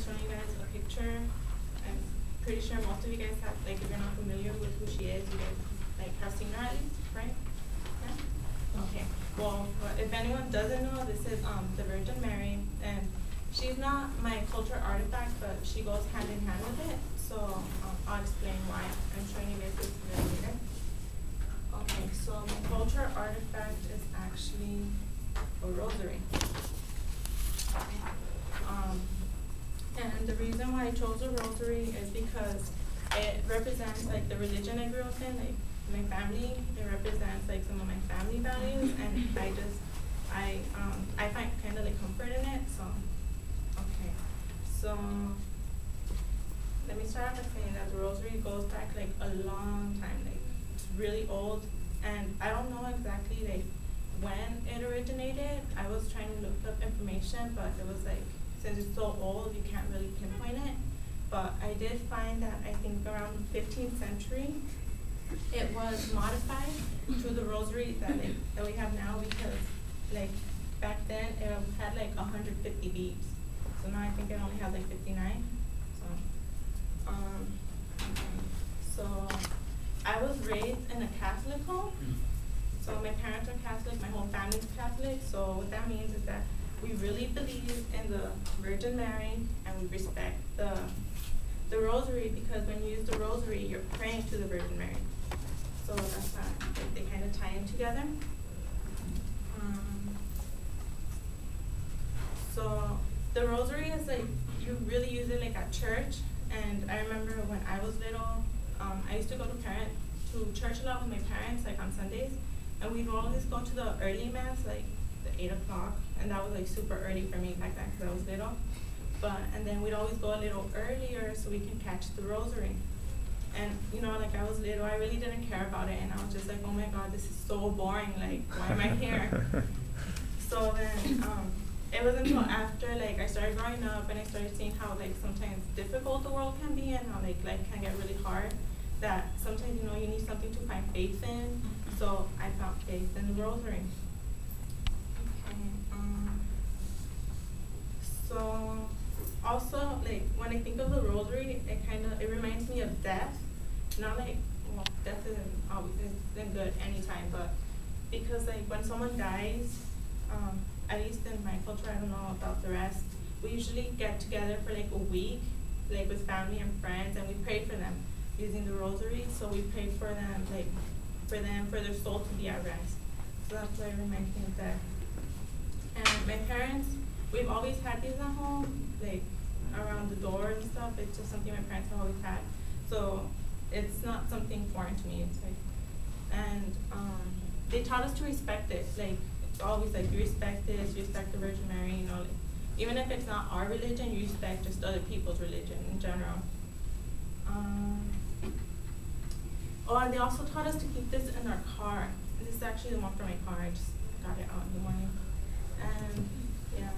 showing you guys a picture. I'm pretty sure most of you guys have, like, if you're not familiar with who she is, you guys like have seen her at least, right? Yeah? Okay. Well, if anyone doesn't know, this is the Virgin Mary, and she's not my culture artifact, but she goes hand in hand with it. So I'll explain why I'm showing you guys this later. Okay, so my culture artifact is actually a rosary. And the reason why I chose a rosary is because it represents like the religion I grew up in, like my family. It represents like some of my family values, and I find kind of like comfort in it. So okay, so let me start off by saying that the rosary goes back like a long time, like it's really old, and I don't know exactly like when it originated. I was trying to look up information, but it was like, since it's so old, you can't really pinpoint it. But I did find that I think around the 15th century, it was modified to the rosary that we have now, because like back then it had like 150 beads. So now I think it only has like 59. So I was raised in a Catholic home. So my parents are Catholic, my whole family's Catholic. So what that means is that we really believe in the Virgin Mary, and we respect the rosary, because when you use the rosary, you're praying to the Virgin Mary. So that's how they kind of tie in together. So the rosary is like, you really use it like at church. And I remember when I was little, I used to go to church a lot with my parents, like on Sundays. And we'd always go to the early mass, like the 8 o'clock, and that was like super early for me back then because I was little. And then we'd always go a little earlier so we can catch the rosary. And you know, like I was little, I really didn't care about it, and I was just like, oh my God, this is so boring. Like, why am I here? So then it wasn't until after like I started growing up and I started seeing how like sometimes difficult the world can be, and how like life can get really hard, that sometimes, you know, you need something to find faith in. So I found faith in the rosary. Okay. So also, like when I think of the rosary, it reminds me of death. Not like, well, death isn't good anytime, but because like when someone dies, at least in my culture, I don't know about the rest, we usually get together for like a week, like with family and friends, and we pray for them using the rosary. So we pray for them, like for their soul to be at rest. So that's why it reminds me of that. And my parents, we've always had these at home, like around the door and stuff. It's just something my parents have always had. So it's not something foreign to me. It's like, and they taught us to respect it. Like it's always like, you respect this, you respect the Virgin Mary, you know, like, even if it's not our religion, you respect just other people's religion in general. Oh, and they also taught us to keep this in our car. This is actually the one for my car. I just got it out in the morning. And yeah.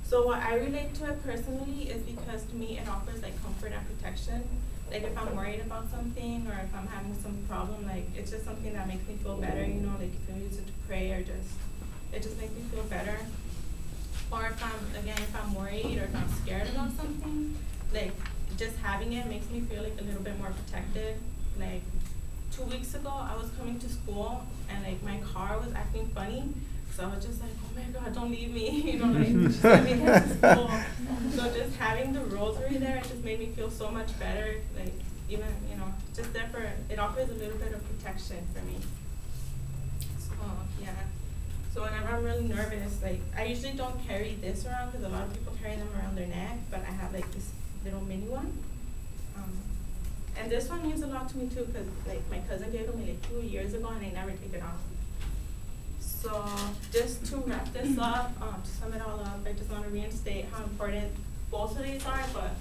So what I relate to it personally is because to me it offers like comfort and protection. Like if I'm worried about something, or if I'm having some problem, like it's just something that makes me feel better, you know, like if I use it to pray, or it just makes me feel better. Or if I'm worried, or if I'm scared about something, like just having it makes me feel like a little bit more protected. Like 2 weeks ago, I was coming to school, and like my car was acting funny. So I was just like, oh my God, don't leave me, you know, like just let me get to school. So just having the rosary there, it just made me feel so much better. Like even, you know, just there it offers a little bit of protection for me. So yeah. So whenever I'm really nervous, like I usually don't carry this around, because a lot of people carry them around their neck, but I have like this little mini one. And this one means a lot to me too, because like my cousin gave it me like 2 years ago, and I never take it off. So just to wrap this up, to sum it all up, I just want to reinstate how important both of these are, but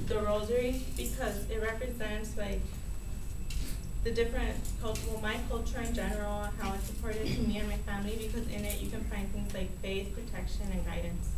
the rosary, because it represents like the different culture, well, my culture in general, how it's important to me and my family, because in it you can find things like faith, protection, and guidance.